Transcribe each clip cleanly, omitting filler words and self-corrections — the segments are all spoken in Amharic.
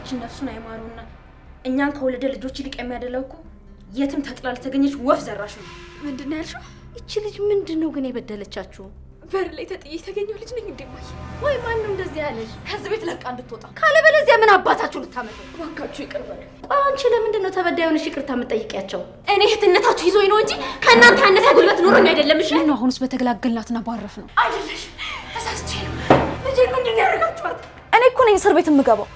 አባታችን ነፍሱን አይማሩና እኛን ከወለደ ልጆች ይልቅ የሚያደለው እኮ የትም ተጥላ ለተገኘች ወፍ ዘራሽ ነው። ምንድን ነው ያልሽው? እቺ ልጅ ምንድነው ግን የበደለቻችሁ? በር ላይ ተጥዬ የተገኘው ልጅ ነኝ እንደማይ። ወይ ማን ነው እንደዚህ ያለሽ? ከዚህ ቤት ለቃ እንድትወጣ ካለበለዚያ ምን አባታችሁ ልታመጡ? እባካችሁ ይቅር በሉ። ቆይ አንቺ ለምንድን ነው ተበዳይ ሆነሽ ይቅርታ የምትጠይቂያቸው? እኔ እህትነታችሁ ይዞኝ ነው እንጂ ከእናንተ ያነሰ ጉልበት ኑሮኝ አይደለም። እሺ ነው አሁንስ በተገላገልናትና ባረፍ ነው አይደለሽ? ተሳስቼ ነው። ልጄ ምንድን ነው ያደረጋችኋት? እኔ እኮ ነኝ እስር ቤት የምገባው።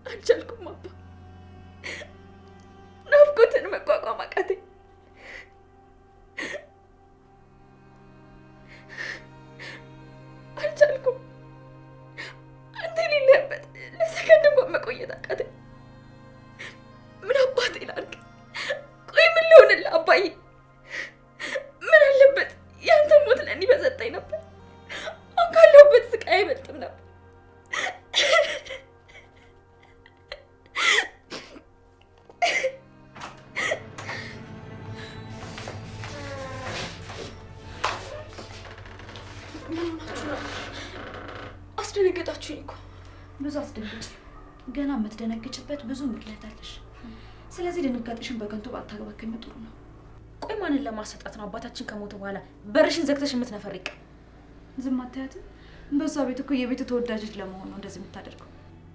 አልቻልኩም አባ። ናፍቆትን መቋቋም አቃተኝ። አልቻልኩም። አንተ የሌለህበት ለሰከንድ እንኳን መቆየት አቃተኝ። ምን አባቴ ላድርግ? ቆይ ምን ልሆንልህ አባዬ? ምን አለበት ያንተ ሞት ለእኔ በሰጠኝ ነበር። አሁን ካለሁበት ስቃይ አይበልጥም ነበር። አስደነገጣችሁኝ እኮ። ብዙ አስደንግጭ። ገና የምትደነግጭበት ብዙ ምክንያት አለሽ። ስለዚህ ድንጋጤሽን በከንቱ ባታገባከኝ ጥሩ ነው። ቆይ ማንን ለማሰጣት ነው አባታችን ከሞተ በኋላ በርሽን ዘግተሽ የምትነፈርቅ? ዝም አታያትም? በዛ ቤት እኮ የቤቱ ተወዳጅ ለመሆን ነው እንደዚህ የምታደርገው።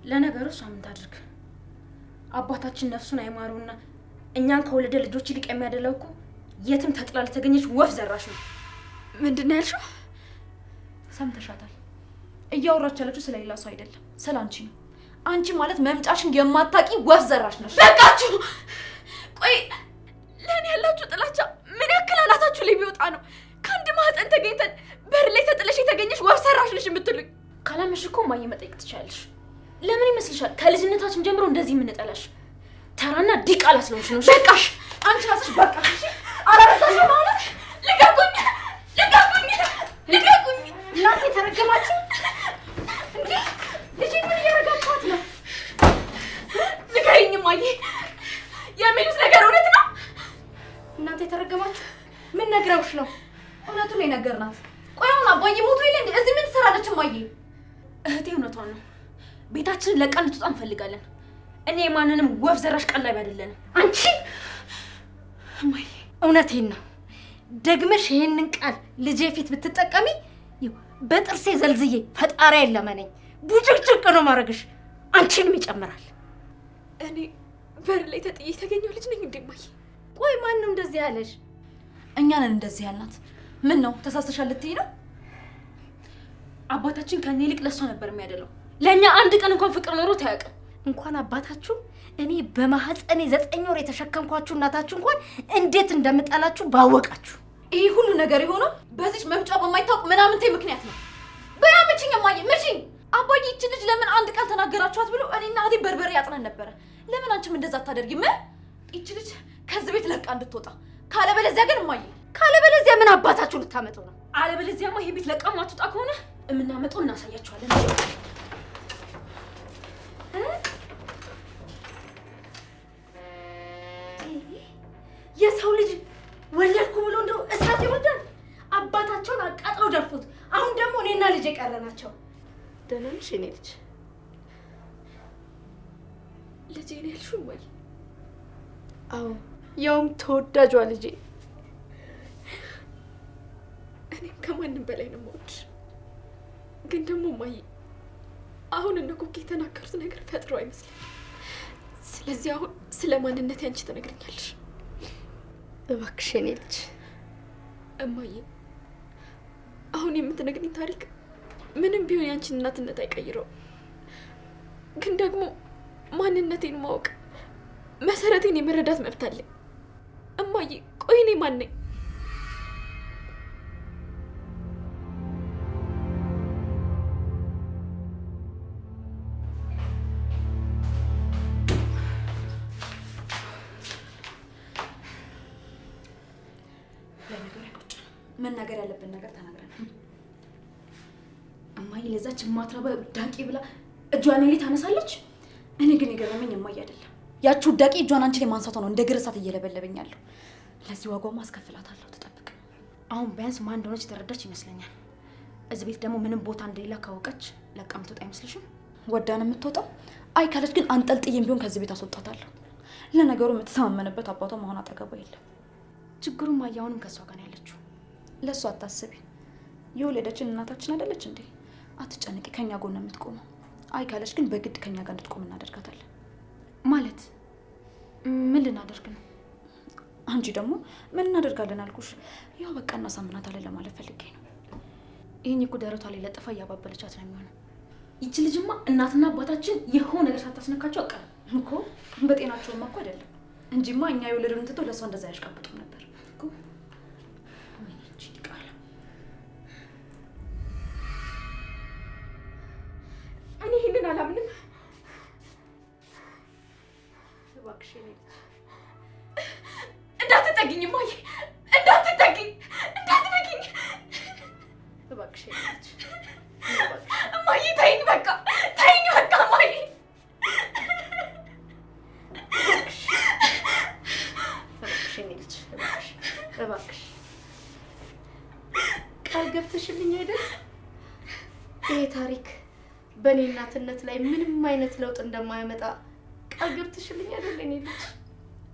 ለነገሩ እሷ ምን ታድርግ? አባታችን ነፍሱን አይማሩና እኛን ከወለደ ልጆች ይልቅ የሚያደለው እኮ የትም ተጥላ ለተገኘች ወፍ ዘራሽ ነው። ምንድን ነው ያልሽው? ሰምተሻታል። እያወራች ያለችው ስለሌላ ሰው አይደለም፣ ስለ አንቺ ነው። አንቺ ማለት መምጫሽን የማታቂ ወፍ ዘራሽ ነሽ። በቃችሁ። ቆይ ለእኔ ያላችሁ ጥላቻ ምን ያክል አናታችሁ ላይ ቢወጣ ነው ከአንድ ማህፀን ተገኝተን በር ላይ ተጥለሽ የተገኘሽ ወፍ ሰራሽ ነሽ የምትሉኝ? ካላመሽ እኮ ማየ መጠየቅ ትችላለሽ። ለምን ይመስልሻል ከልጅነታችን ጀምሮ እንደዚህ የምንጠላሽ? ተራና ዲቃላ ስለሆንሽ ነው። በቃሽ። አንቺ ራስሽ በቃሽ። እሺ አላረሳሽ ማለት ልቀቁኝ፣ ልቀቁኝ፣ ልቀቁኝ። እናንተ ተረገማችሁ እንዴ? ልጄ ምን እያረጋችኋት ነው? ንገሪኝ ማየ፣ የሚሉት ነገር እውነት ነው? እናንተ የተረገማችሁ ምን ነግረውሽ ነው? እውነቱን የነገርናት። ቆይ አሁን አባዬ ሞቶ የለ እንዴ? እዚህ ምን ትሰራለች ማየ? እህቴ እውነቷን ነው። ቤታችንን ለቀን ልትወጣ እንፈልጋለን። እኔ የማንንም ወፍ ዘራሽ ቀላቢ አይደለንም። አንቺ ማየ እውነቴን ነው። ደግመሽ ይሄንን ቃል ልጄ ፊት ብትጠቀሚ በጥርሴ ዘልዝዬ ፈጣሪ አይለመነኝ። ቡጭቅጭቅ ነው ማረግሽ። አንቺንም ይጨምራል። እኔ በር ላይ ተጥዬ የተገኘው ልጅ ነኝ እንደማይ። ቆይ ማን ነው እንደዚህ ያለሽ? እኛ ነን እንደዚህ ያልናት። ምን ነው ተሳስተሻል ልትይ ነው? አባታችን ከኔ ይልቅ ለሷ ነበር የሚያደለው። ለኛ አንድ ቀን እንኳን ፍቅር ኖሮት አያውቅም። እንኳን አባታችሁ እኔ በማህፀኔ 9 ወር የተሸከምኳችሁ እናታችሁ እንኳን እንዴት እንደምጠላችሁ ባወቃችሁ። ይሄ ሁሉ ነገር የሆነው በዚች መምጫ በማይታወቅ ምናምንቴ ምክንያት ነው። በያምቺኝ ማየ ምቺኝ። አባዬ ይቺ ልጅ ለምን አንድ ቃል ተናገራችኋት ብሎ እኔና እህቴ በርበሬ ያጥነን ነበረ። ለምን አንቺም እንደዛ አታደርጊም? ይቺ ልጅ ከዚህ ቤት ለቃ እንድትወጣ፣ ካለበለዚያ ግን ማየ፣ ካለበለዚያ ምን አባታችሁ ልታመጡ ነው? አለበለዚያማ ይሄ ቤት ለቃ ማትወጣ ከሆነ የምናመጣው እናሳያችኋለን። የሰው ልጅ ወለድኩ ብሎ እንደው እሳት ይወልዳል። አባታቸውን አቃጥለው ደፉት። አሁን ደግሞ እኔና ልጅ የቀረናቸው። ደህና ነሽ የኔ ልጅ? ልጄ ነው ያልሽው ወይ? አዎ፣ ያውም ተወዳጇ ልጄ። እኔም ከማንም በላይ ነው የምወድሽ። ግን ደግሞ ማየ፣ አሁን እነ ኩኪ የተናገሩት ነገር ፈጥሮ አይመስልም። ስለዚህ አሁን ስለ ማንነት ያንቺ ትነግሪኛለሽ። እባክሽ የኔ ልጅ። እማዬ፣ አሁን የምትነግሪኝ ታሪክ ምንም ቢሆን ያንቺን እናትነት አይቀይረውም። ግን ደግሞ ማንነቴን ማወቅ፣ መሰረቴን የመረዳት መብት አለኝ። እማዬ፣ ቆይ እኔ ማን ነኝ? መናገር ያለብን ነገር ተናግረናል። እማዬ ለዛች ማትረባ ዳቂ ብላ እጇን ላይ ታነሳለች። እኔ ግን የገረመኝ እማዬ አይደለም ያቺ ዳቂ እጇን አንቺ ላይ ማንሳቷ ነው እንደ ግርሳት እየለበለበኛለሁ። ለዚህ ዋጋው አስከፍላታለሁ። ተጠብቅ። አሁን ቢያንስ ማን እንደሆነች የተረዳች ይመስለኛል። እዚህ ቤት ደግሞ ምንም ቦታ እንደሌላ ካወቀች ለቃ የምትወጣ አይመስልሽም? ወዳን የምትወጣው አይ ካለች ግን አንጠልጥዬም ቢሆን ከዚህ ቤት አስወጣታለሁ። ለነገሩ የምትተማመንበት አባቷ መሆን አጠገቧ የለም። ችግሩም አያውንም ከሷ ጋር ያለችው። ለሷ አታስቢ። የወለደችን እናታችን አይደለች እንዴ? አትጨንቂ፣ ከኛ ጎን የምትቆመው። አይ ካለች ግን በግድ ከኛ ጋር እንድትቆም እናደርጋታለን። ማለት ምን ልናደርግ ነው? አንቺ ደግሞ ምን እናደርጋለን አልኩሽ? ያው በቃ እናሳምናታለን ለማለት ፈልጌ ነው። ይህን እኮ ደረቷ ላይ ለጥፋ እያባበለቻት ነው የሚሆነው። ይቺ ልጅማ እናትና አባታችን የሆነ ነገር ሳታስነካቸው አቀረ እኮ። በጤናቸውማ እኮ አይደለም እንጂማ እኛ የወለዱን ትተው ለእሷ እንደዛ ያሽቃብጡም ነበር እኮ። እኔ ይህንን አላምንም። እባክሽ እንዳትጠጊኝ እማዬ፣ እንዳትጠጊኝ፣ እንዳትጠጊኝ እባክሽ እማዬ። ተይኝ በቃ፣ ተይኝ በቃ እማዬ። እባክሽ ቃል ገብተሽልኝ አይደል? ይሄ ታሪክ በእኔ እናትነት ላይ ምንም አይነት ለውጥ እንደማያመጣ ቃል ገብተሽልኝ አይደል? እኔ ልጅ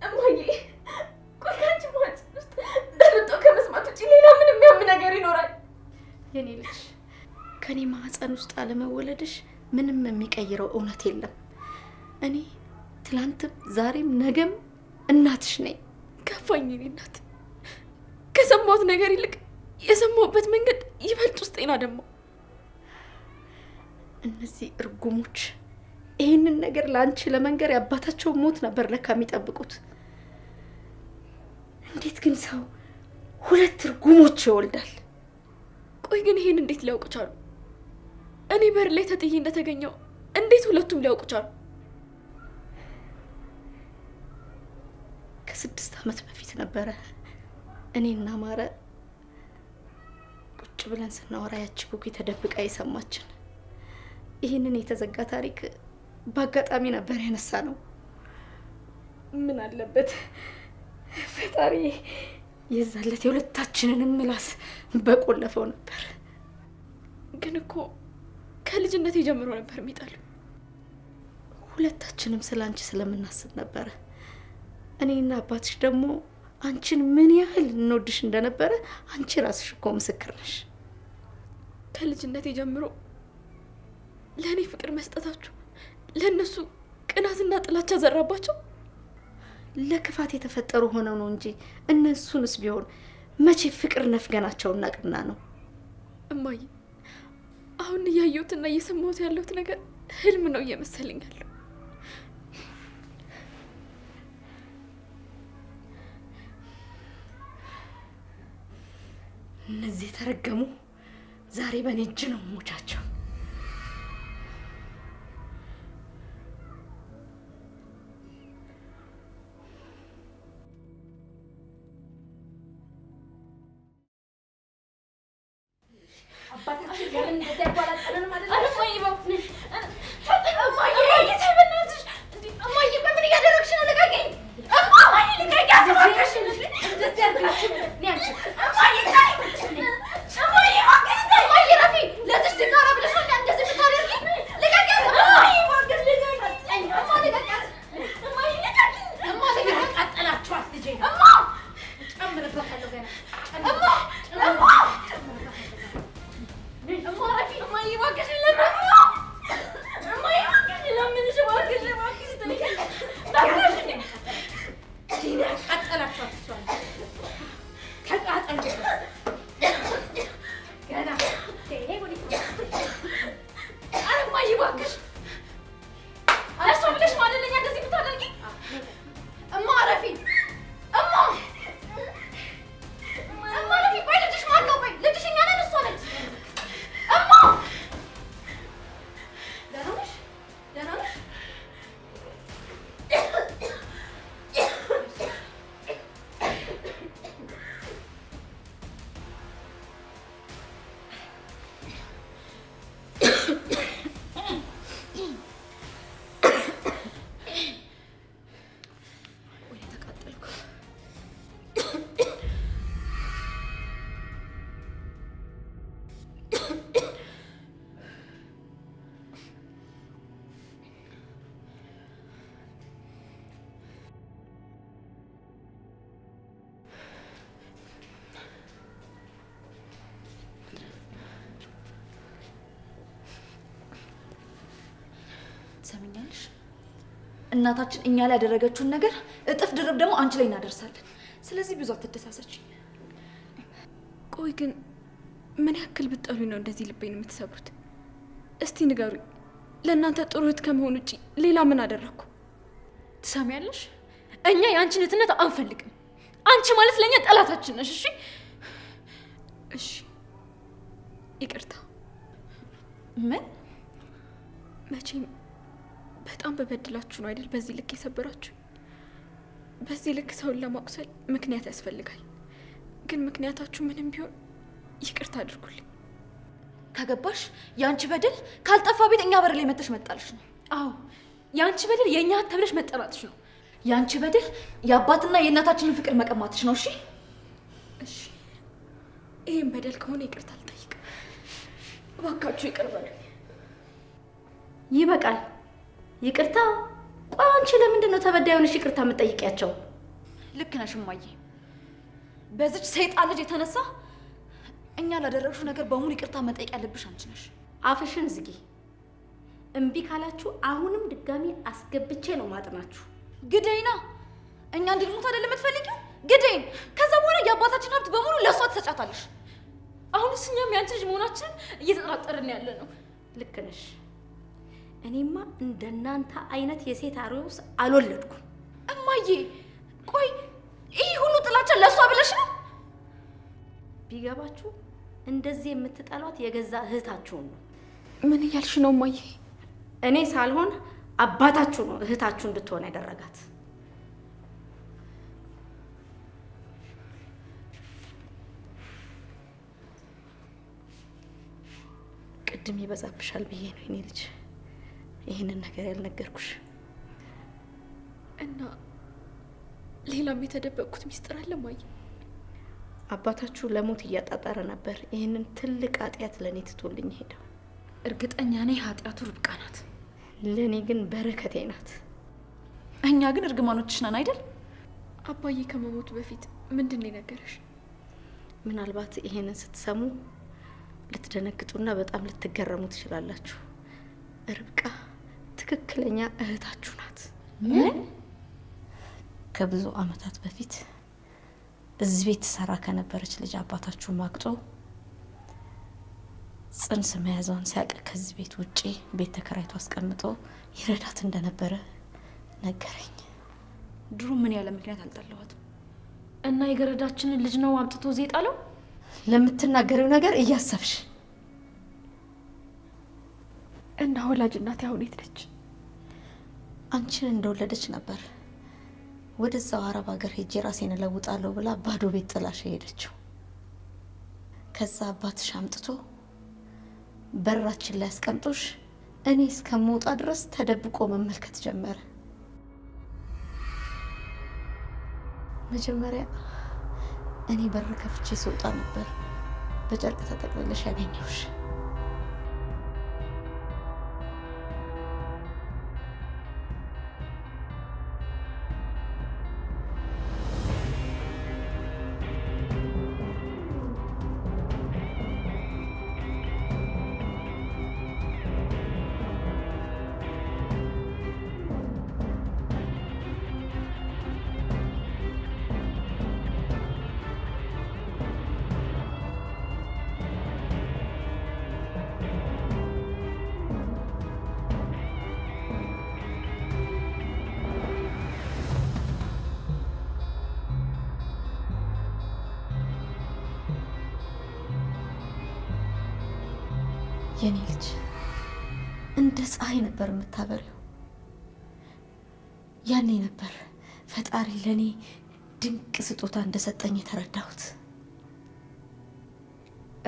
እማዬ፣ ቆይ ከአንቺ ማህፀን ውስጥ ደርጦ ከመስማት ውጭ ሌላ ምንም የሚያም ነገር ይኖራል? የኔ ልጅ ከኔ ማህፀን ውስጥ አለመወለድሽ ምንም የሚቀይረው እውነት የለም። እኔ ትላንትም ዛሬም ነገም እናትሽ ነኝ። ከፋኝ የኔ እናት። ከሰማሁት ነገር ይልቅ የሰማሁበት መንገድ ይበልጥ ውስጤን አደማው። እነዚህ እርጉሞች ይህንን ነገር ለአንቺ ለመንገር የአባታቸው ሞት ነበር ለካ የሚጠብቁት። እንዴት ግን ሰው ሁለት እርጉሞች ይወልዳል? ቆይ ግን ይሄን እንዴት ሊያውቁ ቻሉ? እኔ በር ላይ ተጥዬ እንደተገኘው እንዴት ሁለቱም ሊያውቁ ቻሉ? ከ6 ዓመት በፊት ነበረ እኔና ማረ ቁጭ ብለን ስናወራ ያቺ ኩኪ ተደብቃ የሰማችን። ይህንን የተዘጋ ታሪክ በአጋጣሚ ነበር ያነሳ ነው። ምን አለበት ፈጣሪ የዛለት የሁለታችንንም ምላስ በቆለፈው ነበር። ግን እኮ ከልጅነቴ ጀምሮ ነበር የሚጣሉ። ሁለታችንም ስላንቺ ስለምናስብ ነበረ። እኔና አባትሽ ደግሞ አንቺን ምን ያህል እንወድሽ እንደነበረ አንቺ ራስሽ እኮ ምስክር ነሽ። ከልጅነቴ ጀምሮ ለእኔ ፍቅር መስጠታችሁ ለእነሱ ቅናትና ጥላቻ ዘራባቸው። ለክፋት የተፈጠሩ ሆነው ነው እንጂ እነሱንስ ቢሆን መቼ ፍቅር ነፍገናቸውና ቅና ነው? እማዬ፣ አሁን እያየሁትና እየሰማሁት ያለሁት ነገር ህልም ነው እየመሰለኝ ያለው። እነዚህ የተረገሙ ዛሬ በእኔ እጅ ነው ሞቻቸው። አባታችን ለምን እንደዚህ ያባላጠረን ማለት ነው? እማዬ እባክሽ እማዬ፣ በእናትሽ እማዬ፣ ምን እያደረግሽ ነው? ልቀቂኝ እማዬ፣ ልቀቂኝ እባክሽ። እንደዚህ ያድርጋችሁ እማዬ፣ እማዬ፣ እማዬ፣ እባክሽ እማዬ፣ ረፊ ለዚህ ድጋራ ብለሽ እናታችን እኛ ላይ ያደረገችውን ነገር እጥፍ ድርብ ደግሞ አንቺ ላይ እናደርሳለን። ስለዚህ ብዙ አትደሳሰች። ቆይ ግን ምን ያክል ብትጠሉኝ ነው እንደዚህ ልቤን የምትሰብሩት? እስቲ ንገሩኝ። ለእናንተ ጥሩ እህት ከመሆን ውጪ ሌላ ምን አደረግኩ? ትሰሚያለሽ? እኛ የአንቺን እህትነት አንፈልግም። አንቺ ማለት ለእኛ ጠላታችን ነሽ። እሺ እሺ፣ ይቅርታ። ምን? መቼም በጣም በበድላችሁ ነው አይደል በዚህ ልክ የሰበራችሁ? በዚህ ልክ ሰውን ለማቁሰል ምክንያት ያስፈልጋል። ግን ምክንያታችሁ ምንም ቢሆን ይቅርታ አድርጉልኝ። ከገባሽ የአንቺ በደል ካልጠፋ ቤት እኛ በር ላይ መተሽ መጣልሽ ነው። አዎ የአንቺ በደል የእኛ ተብለሽ መጠራትሽ ነው። የአንቺ በደል የአባትና የእናታችንን ፍቅር መቀማትሽ ነው። እሺ እሺ፣ ይህም በደል ከሆነ ይቅርታ አልጠይቅም። እባካችሁ ይቅር በሉኝ። ይበቃል። ይቅርታ? ቆይ አንቺ ለምንድን ነው ተበዳዩንሽ ይቅርታ የምትጠይቂያቸው? ልክ ነሽ እማዬ። በዚች ሰይጣን ልጅ የተነሳ እኛ ላደረግሽው ነገር በሙሉ ይቅርታ መጠየቅ ያለብሽ አንቺ ነሽ። አፍሽን ዝጊ። እምቢ ካላችሁ አሁንም ድጋሚ አስገብቼ ነው ማጥናችሁ። ግደይና እኛ እንድንሞት አይደለም የምትፈልጊው? ግደይን። ከዛ በኋላ የአባታችን ሀብት በሙሉ ለእሷ ትሰጫታለሽ። አሁንስ እኛም ያንቺ ልጅ መሆናችንን እየተጠራጠርን ያለ ነው። ልክ ነሽ። እኔማ እንደናንተ አይነት የሴት አርዮስ አልወለድኩም። እማዬ ቆይ ይህ ሁሉ ጥላቻ ለእሷ ብለሽ ነው? ቢገባችሁ እንደዚህ የምትጠሏት የገዛ እህታችሁን ነው። ምን እያልሽ ነው እማዬ? እኔ ሳልሆን አባታችሁ ነው እህታችሁ እንድትሆን ያደረጋት። ቅድም ይበዛብሻል ብዬ ነው የኔ ልጅ ይህንን ነገር ያልነገርኩሽ። እና ሌላም የተደበቅኩት ሚስጥር አለ እማዬ? አባታችሁ ለሞት እያጣጣረ ነበር። ይህንን ትልቅ ኃጢአት ለእኔ ትቶልኝ ሄደው። እርግጠኛ ነኝ ኃጢአቱ ርብቃ ናት። ለእኔ ግን በረከቴ ናት። እኛ ግን እርግማኖችሽ ነን አይደል? አባዬ ከመሞቱ በፊት ምንድን ነው የነገረሽ? ምናልባት ይሄንን ስትሰሙ ልትደነግጡና በጣም ልትገረሙ ትችላላችሁ። ርብቃ ትክክለኛ እህታችሁ ናት። ምን? ከብዙ ዓመታት በፊት እዚህ ቤት ሰራ ከነበረች ልጅ አባታችሁ ማግጦ ጽንስ መያዟን ሲያውቅ ከዚህ ቤት ውጪ ቤት ተከራይቶ አስቀምጦ ይረዳት እንደነበረ ነገረኝ። ድሮ ምን ያለ ምክንያት አልጠላኋትም። እና የገረዳችንን ልጅ ነው አምጥቶ እዚህ ጣለው? ለምትናገሪው ነገር እያሰብሽ። እና ወላጅ እናቴ አሁን የት ነች? አንቺን እንደወለደች ነበር ወደዛው አረብ ሀገር ሄጄ ራሴን እለውጣለሁ ብላ ባዶ ቤት ጥላሽ ሄደችው። ከዛ አባትሽ አምጥቶ በራችን ላይ አስቀምጦሽ እኔ እስከምወጣ ድረስ ተደብቆ መመልከት ጀመረ። መጀመሪያ እኔ በር ከፍቼ ስወጣ ነበር በጨርቅ ተጠቅልለሽ ያገኘሁሽ። የኔ ልጅ እንደ ፀሐይ ነበር የምታበሪው። ያኔ ነበር ፈጣሪ ለኔ ድንቅ ስጦታ እንደሰጠኝ የተረዳሁት።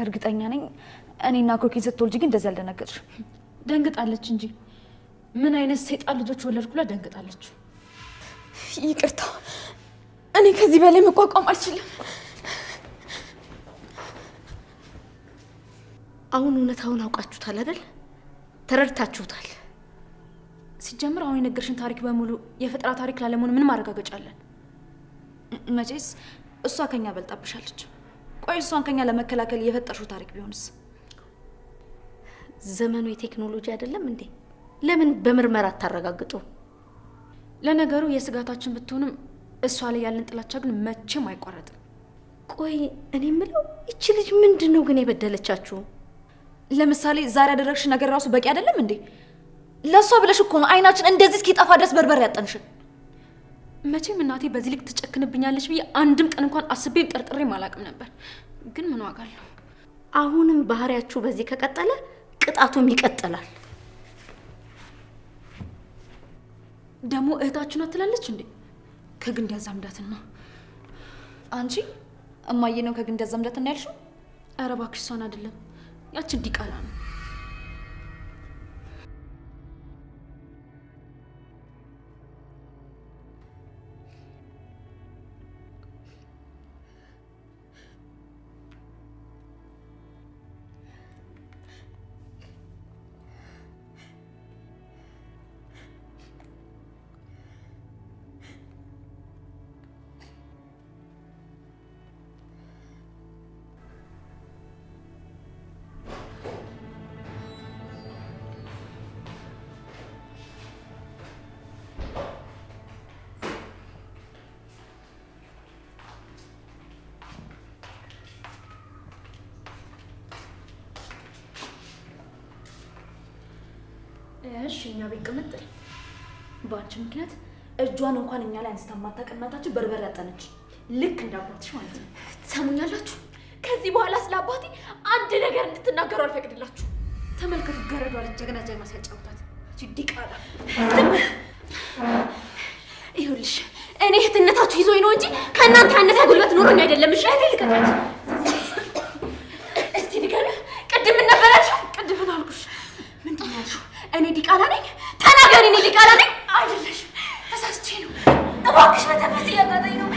እርግጠኛ ነኝ እኔና ኮኪ ስትወልጂ ግን እንደዚህ አልደነገጥሽ። ደንግጣለች እንጂ ምን አይነት ሰይጣን ልጆች ወለድኩላ ደንግጣለች። ይቅርታ፣ እኔ ከዚህ በላይ መቋቋም አልችልም። አሁን እውነታውን አውቃችሁታል አይደል? ተረድታችሁታል። ሲጀምር አሁን የነገርሽን ታሪክ በሙሉ የፈጠራ ታሪክ ላለመሆኑ ምን ማረጋገጫ አለን? መቼስ እሷ ከኛ በልጣብሻለች። ቆይ እሷን ከኛ ለመከላከል የፈጠርሽው ታሪክ ቢሆንስ? ዘመኑ የቴክኖሎጂ አይደለም እንዴ? ለምን በምርመራ አታረጋግጡ? ለነገሩ የስጋታችን ብትሆንም እሷ ላይ ያለን ጥላቻ ግን መቼም አይቋረጥም። ቆይ እኔ የምለው እቺ ልጅ ምንድነው ግን የበደለቻችሁ? ለምሳሌ ዛሬ ያደረግሽ ነገር ራሱ በቂ አይደለም እንዴ? ለሷ ብለሽ እኮ ነው አይናችን እንደዚህ እስኪጠፋ ድረስ በርበር ያጠንሽን። መቼም እናቴ በዚህ ልክ ትጨክንብኛለች ብዬ አንድም ቀን እንኳን አስቤም ጠርጥሬም አላውቅም ነበር። ግን ምን ዋጋ አለው? አሁንም ባህሪያችሁ በዚህ ከቀጠለ ቅጣቱም ይቀጥላል። ደግሞ እህታችሁ ናት ትላለች እንዴ? ከግንድ ያዛምዳትና አንቺ እማዬ ነው ከግንድ ያዛምዳትና ያልሽው? ኧረ እባክሽ እሷን አይደለም ያችን ዲቃላ ነው። እሺ እኛ ቤት ቅምጥል በአንቺ ምክንያት እጇን እንኳን እኛ ላይ አንስታ ማታውቅ እናታችን በርበር ያጠነች ልክ እንዳባትሽ ማለት ነው። ትሰሙኛላችሁ? ከዚህ በኋላ ስለ አባቴ አንድ ነገር እንድትናገሩ አልፈቅድላችሁ። ተመልከቱ ገረዷ ልጅ ጀግና ጀግና ሲያጫውታት ዲቃላ። ይኸውልሽ እኔ እህትነታችሁ ይዞኝ ነው እንጂ ከእናንተ ያነሰ ጉልበት ኖሮኝ አይደለም። እሺ አይደል? ልቀጣት እስቲ ንገሪ። ቅድም ምን ነበር ያልሽው? ቅድም ምን አልኩሽ? ምንድን ነው ያልሽው? እኔ ዲቃላ ነኝ? ተናገሪ። እኔ ዲቃላ ነኝ? አይደለሽም። ተሳስቼ ነው። እባክሽ በተፈስ እያጋጠኝ ነው።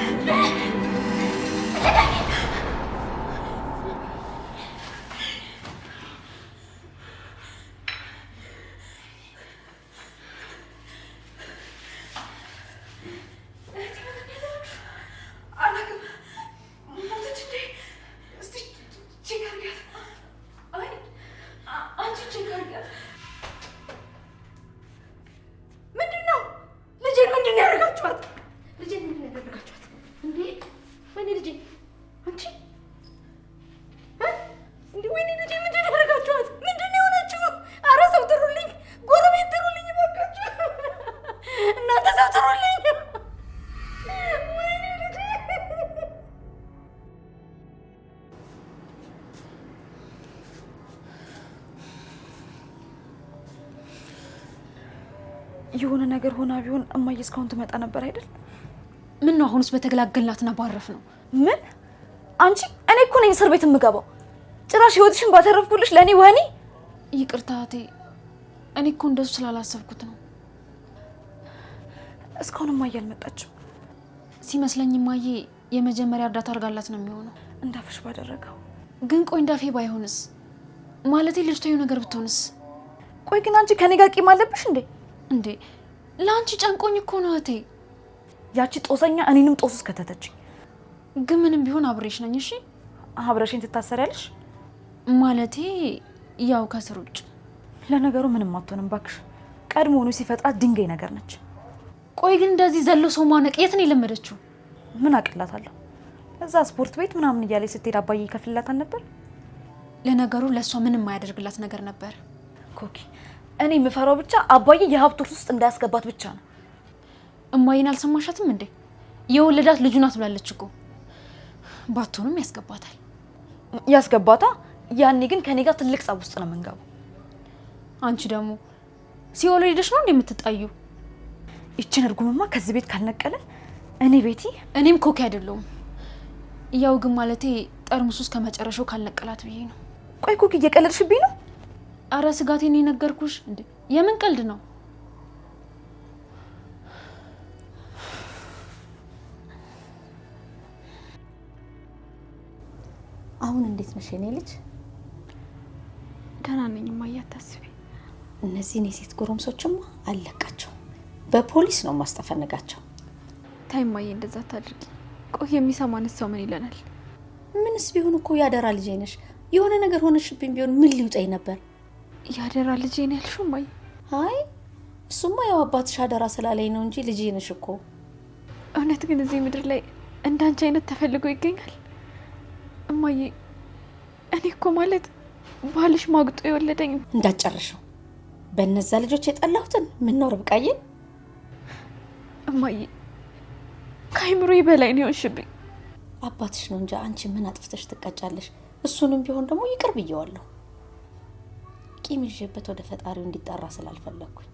የሆነ ነገር ሆና ቢሆን እማዬ እስካሁን ትመጣ ነበር አይደል? ምን ነው አሁንስ በተገላገልናትና ባረፍ ነው? ምን አንቺ? እኔ እኮ ነኝ እስር ቤት የምገባው። ጭራሽ ህይወትሽን ባተረፍኩልሽ ለኔ ወህኒ። ይቅርታ እቴ፣ እኔ እኮ እንደሱ ስላላሰብኩት ነው። እስካሁን እማዬ አልመጣችም። ሲመስለኝ እማዬ የመጀመሪያ እርዳታ አድርጋላት ነው የሚሆነው። እንዳፍሽ ባደረገው። ግን ቆይ እንዳፌ ባይሆንስ? ማለቴ ልጅቷ የሆነ ነገር ብትሆንስ? ቆይ ግን አንቺ ከኔ ጋር ቂም አለብሽ እንዴ? እንዴ ለአንቺ ጨንቆኝ እኮ ነው እቴ። ያቺ ጦሰኛ እኔንም ጦስ ውስጥ ከተተችኝ። ግን ምንም ቢሆን አብሬሽ ነኝ። እሺ አብረሽኝ ትታሰሪያለሽ? ማለቴ ያው ከስር ውጭ። ለነገሩ ምንም አትሆንም ባክሽ። ቀድሞውኑ ሲፈጥራት ድንጋይ ነገር ነች። ቆይ ግን እንደዚህ ዘሎ ሰው ማነቅ የት ነው የለመደችው? ምን አቅላታለሁ? እዛ ስፖርት ቤት ምናምን እያለች ስትሄድ አባዬ ይከፍልላታል ነበር። ለነገሩ ለሷ ምንም ማያደርግላት ነገር ነበር። ኮኪ እኔ የምፈራው ብቻ አባዬ የሀብት ውርስ ውስጥ እንዳያስገባት ብቻ ነው። እማዬን አልሰማሻትም እንዴ? የወለዳት ልጁ ናት ብላለች እኮ። ባትሆንም ያስገባታል። ያስገባታ። ያኔ ግን ከኔ ጋር ትልቅ ጸብ ውስጥ ነው የምንገባው። አንቺ ደግሞ ሲኦል ሄደሽ ነው እንደምትጣዩ። ይችን እርጉምማ ከዚህ ቤት ካልነቀለ እኔ ቤቲ እኔም ኮኪ አይደለሁም። ያው ግን ማለቴ ጠርሙስ ውስጥ ከመጨረሻው ካልነቀላት ብዬ ነው። ቆይ ኮኪ እየቀለድሽብኝ ነው? አረ ስጋቴን የነገርኩሽ እንዴ። የምን ቀልድ ነው? አሁን እንዴት ነሽ የኔ ልጅ? ደህና ነኝ እማዬ፣ አታስቢ። እነዚህን የሴት ጎረምሶችማ አለቃቸው። በፖሊስ ነው ማስተፈነጋቸው። ታይ እማዬ፣ እንደዛ አታድርጊ። ቆይ የሚሰማንስ ሰው ምን ይለናል? ምንስ ቢሆን እኮ ያደራ ልጄ ነሽ። የሆነ ነገር ሆነሽብኝ ቢሆን ምን ሊውጠኝ ነበር? ያደራ ልጄ ነው ያልሽው እማዬ? አይ እሱማ ያው አባትሽ አደራ ስላለኝ ነው እንጂ ልጄ ነሽ እኮ። እውነት ግን እዚህ ምድር ላይ እንዳንቺ አይነት ተፈልጎ ይገኛል? እማዬ እኔ እኮ ማለት ባልሽ ማግጦ የወለደኝ። እንዳጨርሽው በእነዛ ልጆች የጠላሁትን ምን ነው ርብቃዬ? እማዬ ከአይምሮዬ በላይ ነው የሆንሽብኝ። አባትሽ ነው እንጂ አንቺ ምን አጥፍተሽ ትቀጫለሽ? እሱንም ቢሆን ደግሞ ይቅር ብየዋለሁ። ቂም ይዤበት ወደ ፈጣሪው እንዲጣራ ስላልፈለኩኝ።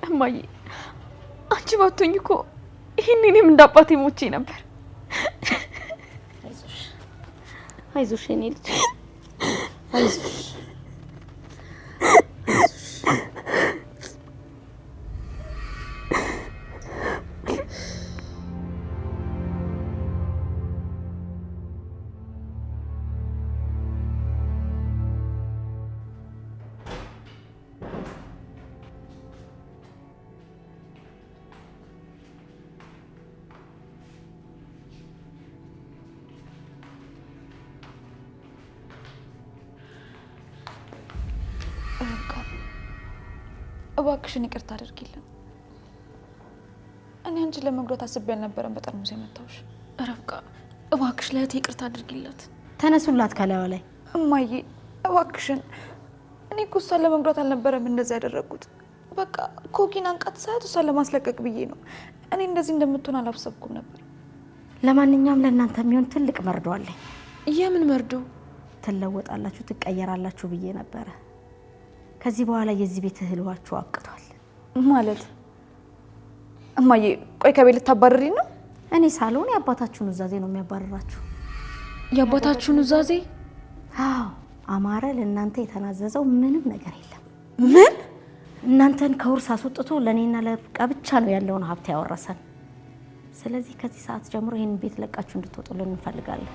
እማዬ አንቺ ባትሆኝ እኮ ይሄን እኔም እንደ አባቴ ሞቼ ነበር። አይዞሽ አይዞሽ የኔ ልጅ አይዞሽ። እባክሽን ይቅርታ አድርጊልን። እኔ አንቺን ለመጉዳት አስቤ አልነበረም በጠርሙስ የመታውሽ። ረብቃ እባክሽ ለእህቴ ይቅርታ አድርጊላት። ተነሱላት ከላዩ ላይ። እማዬ እባክሽን፣ እኔ እኮ እሷን ለመጉዳት አልነበረም እንደዚህ ያደረጉት። በቃ ኮኪን አንቃት ሰዓት እሷን ለማስለቀቅ ብዬ ነው። እኔ እንደዚህ እንደምትሆን አላሰብኩም ነበር። ለማንኛውም ለእናንተ የሚሆን ትልቅ መርዶ አለኝ። የምን መርዶ? ትለወጣላችሁ፣ ትቀየራላችሁ ብዬ ነበረ። ከዚህ በኋላ የዚህ ቤት እህልዋችሁ አብቅቷል። ማለት እማዬ ቆይ ከቤት ልታባረሪ ነው? እኔ ሳልሆን የአባታችሁን ኑዛዜ ነው የሚያባረራችሁ። የአባታችሁን ኑዛዜ? አዎ አማረ ለእናንተ የተናዘዘው ምንም ነገር የለም። ምን? እናንተን ከውርስ አስወጥቶ ለእኔና ለርብቃ ብቻ ነው ያለውን ሀብት ያወረሰን። ስለዚህ ከዚህ ሰዓት ጀምሮ ይህን ቤት ለቃችሁ እንድትወጡልን እንፈልጋለን።